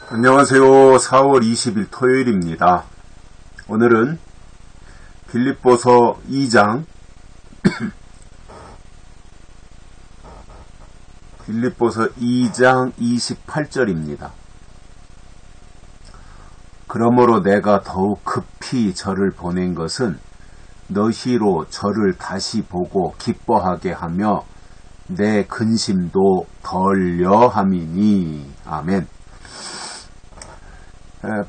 안녕하세요. 4월 20일 토요일입니다. 오늘은 빌립보서 2장 빌립보서 2장 28절입니다. 그러므로 내가 더욱 급히 저를 보낸 것은 너희로 저를 다시 보고 기뻐하게 하며 내 근심도 덜려 함이니. 아멘.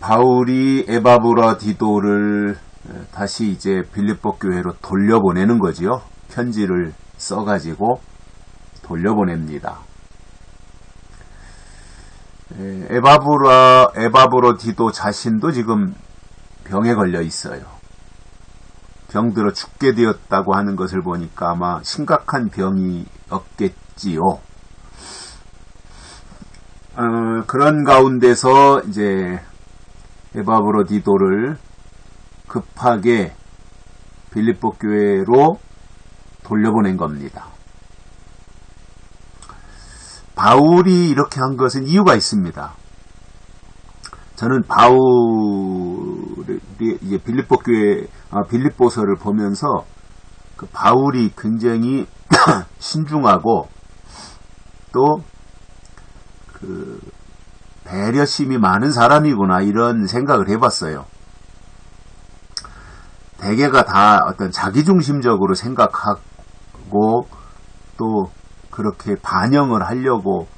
바울이 에바브라디도를 다시 이제 빌립보 교회로 돌려보내는 거지요. 편지를 써가지고 돌려보냅니다. 에바브라디도 자신도 지금 병에 걸려 있어요. 병들어 죽게 되었다고 하는 것을 보니까 아마 심각한 병이었겠지요. 그런 가운데서 이제 에바브라디도를 급하게 빌립보 교회로 돌려보낸 겁니다. 바울이 이렇게 한 것은 이유가 있습니다. 저는 바울이 이제 빌립보 교회 빌립보서를 보면서 그 바울이 굉장히 신중하고 또 그 배려심이 많은 사람이구나 이런 생각을 해봤어요. 대개가 다 어떤 자기중심적으로 생각하고 또 그렇게 반영을 하려고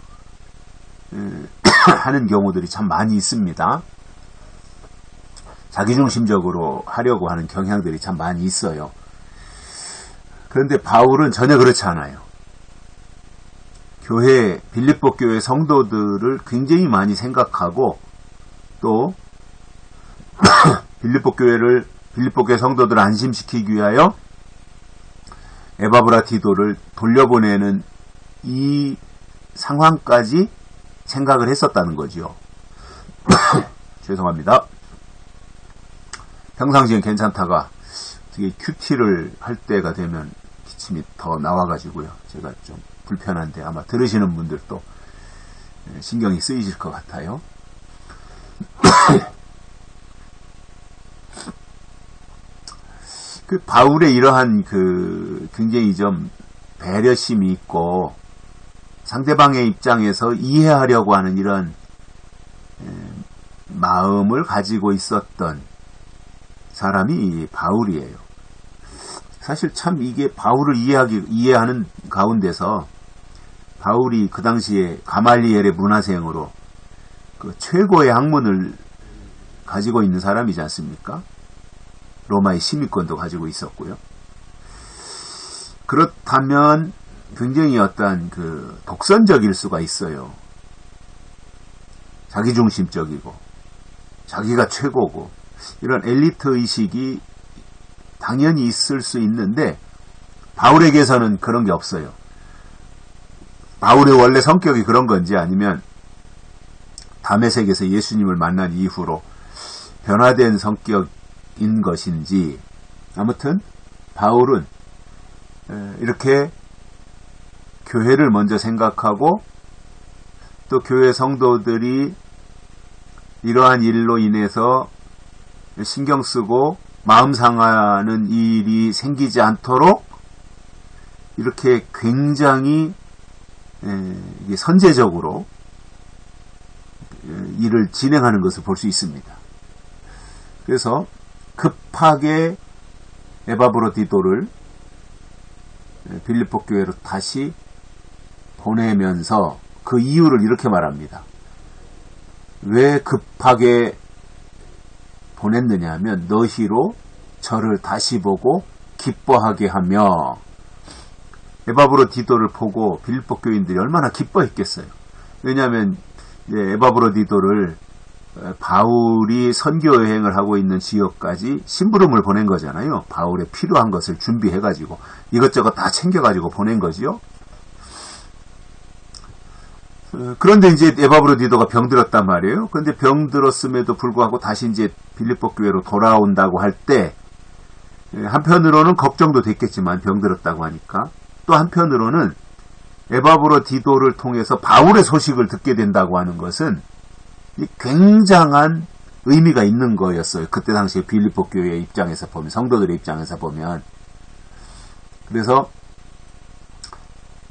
하는 경우들이 참 많이 있습니다. 자기중심적으로 하려고 하는 경향들이 참 많이 있어요. 그런데 바울은 전혀 그렇지 않아요. 빌립보 교회 성도들을 굉장히 많이 생각하고 또 빌립보 교회 성도들을 안심시키기 위하여 에바브라디도를 돌려보내는 이 상황까지 생각을 했었다는 거죠. 죄송합니다. 평상시엔 괜찮다가 되게 큐티를 할 때가 되면 기침이 더 나와가지고요. 제가 좀 불편한데 아마 들으시는 분들도 신경이 쓰이실 것 같아요. 그 바울의 이러한 그 굉장히 좀 배려심이 있고 상대방의 입장에서 이해하려고 하는 이런 마음을 가지고 있었던 사람이 바울이에요. 사실 참 이게 바울을 이해하는 가운데서 바울이 그 당시에 가말리엘의 문화생으로 그 최고의 학문을 가지고 있는 사람이지 않습니까? 로마의 시민권도 가지고 있었고요. 그렇다면 굉장히 어떤 그 독선적일 수가 있어요. 자기중심적이고 자기가 최고고 이런 엘리트 의식이 당연히 있을 수 있는데 바울에게서는 그런 게 없어요. 바울의 원래 성격이 그런 건지 아니면 다메섹에서 예수님을 만난 이후로 변화된 성격인 것인지 아무튼 바울은 이렇게 교회를 먼저 생각하고 또 교회 성도들이 이러한 일로 인해서 신경 쓰고 마음 상하는 일이 생기지 않도록 이렇게 굉장히 선제적으로 일을 진행하는 것을 볼 수 있습니다. 그래서 급하게 에바브라디도를 빌립보 교회로 다시 보내면서 그 이유를 이렇게 말합니다. 왜 급하게 보냈느냐 하면 너희로 저를 다시 보고 기뻐하게 하며 에바브라디도를 보고 빌립보 교인들이 얼마나 기뻐했겠어요. 왜냐하면 에바브라디도를 바울이 선교 여행을 하고 있는 지역까지 심부름을 보낸 거잖아요. 바울에 필요한 것을 준비해가지고 이것저것 다 챙겨가지고 보낸 거지요. 그런데 이제 에바브라디도가 병들었단 말이에요. 그런데 병들었음에도 불구하고 다시 이제 빌립보 교회로 돌아온다고 할 때 한편으로는 걱정도 됐겠지만 병들었다고 하니까 또 한편으로는 에바브라디도를 통해서 바울의 소식을 듣게 된다고 하는 것은 굉장한 의미가 있는 거였어요. 그때 당시에 빌립보 교회 입장에서 보면, 성도들의 입장에서 보면. 그래서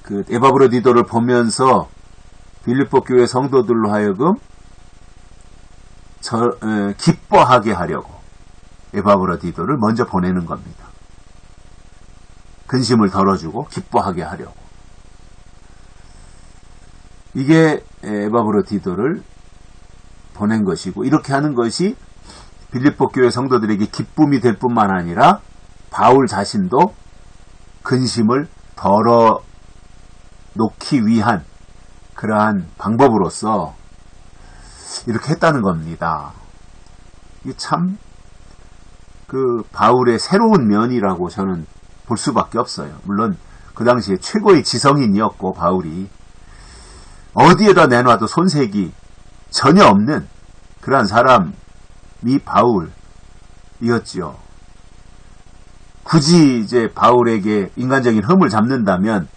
그 에바브로디도를 보면서 빌립보 교회 성도들로 하여금 기뻐하게 하려고 에바브로디도를 먼저 보내는 겁니다. 근심을 덜어주고 기뻐하게 하려고. 이게 에바브로디도를 보낸 것이고, 이렇게 하는 것이 빌립보 교회 성도들에게 기쁨이 될 뿐만 아니라 바울 자신도 근심을 덜어 놓기 위한 그러한 방법으로서 이렇게 했다는 겁니다. 이게 참 그 바울의 새로운 면이라고 저는 볼 수밖에 없어요. 물론 그 당시에 최고의 지성인이었고, 바울이 어디에다 내놔도 손색이 전혀 없는 그러한 사람이 바울이었지요. 굳이 이제 바울에게 인간적인 흠을 잡는다면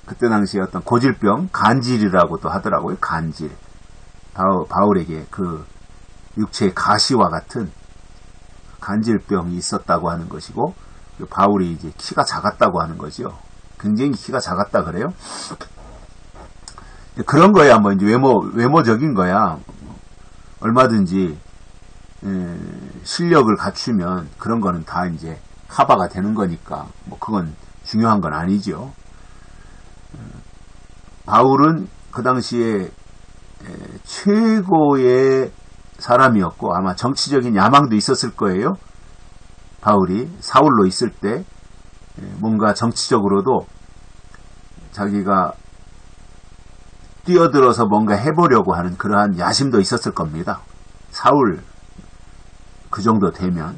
그때 당시에 어떤 고질병, 간질이라고도 하더라고요. 간질. 바울에게 그 육체의 가시와 같은 간질병이 있었다고 하는 것이고, 바울이 이제 키가 작았다고 하는 거죠. 굉장히 키가 작았다 그래요. 그런 거야, 뭐 이제 외모적인 거야. 얼마든지 실력을 갖추면 그런 거는 다 이제 커버가 되는 거니까 뭐 그건 중요한 건 아니죠. 바울은 그 당시에 최고의 사람이었고, 아마 정치적인 야망도 있었을 거예요. 바울이 사울로 있을 때 뭔가 정치적으로도 자기가 뛰어들어서 뭔가 해보려고 하는 그러한 야심도 있었을 겁니다. 사울 그 정도 되면.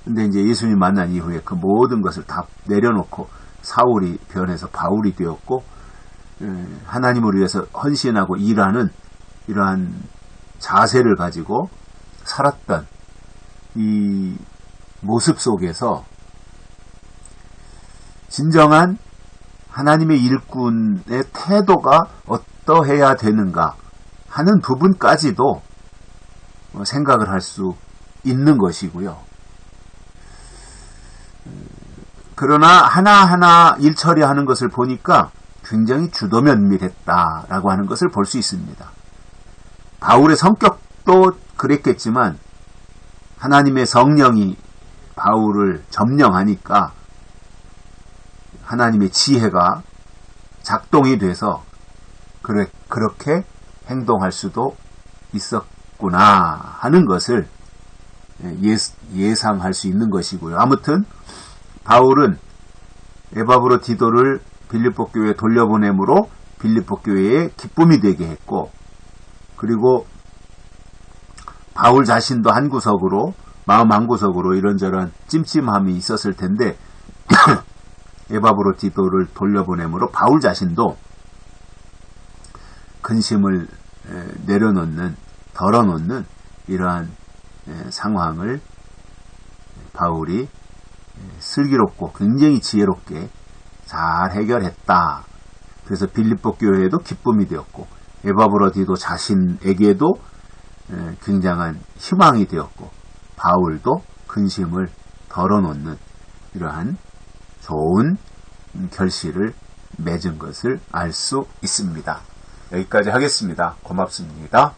근데 이제 예수님 만난 이후에 그 모든 것을 다 내려놓고 사울이 변해서 바울이 되었고, 하나님을 위해서 헌신하고 일하는 이러한 자세를 가지고 살았던 이 모습 속에서 진정한 하나님의 일꾼의 태도가 어떠해야 되는가 하는 부분까지도 생각을 할 수 있는 것이고요. 그러나 하나하나 일 처리하는 것을 보니까 굉장히 주도면밀했다라고 하는 것을 볼 수 있습니다. 바울의 성격도 그랬겠지만 하나님의 성령이 바울을 점령하니까 하나님의 지혜가 작동이 돼서 그렇게 행동할 수도 있었구나 하는 것을 예상할 수 있는 것이고요. 아무튼 바울은 에바브로디도를 빌립보 교회에 돌려보내므로 빌립보 교회에 기쁨이 되게 했고, 그리고 바울 자신도 한구석으로, 마음 한구석으로 이런저런 찜찜함이 있었을 텐데 에바브로디도를 돌려보내므로 바울 자신도 근심을 내려놓는, 덜어놓는 이러한 상황을 바울이 슬기롭고 굉장히 지혜롭게 잘 해결했다. 그래서 빌립보 교회에도 기쁨이 되었고, 에바브로디도 자신에게도 굉장한 희망이 되었고, 바울도 근심을 덜어놓는 이러한 좋은 결실을 맺은 것을 알 수 있습니다. 여기까지 하겠습니다. 고맙습니다.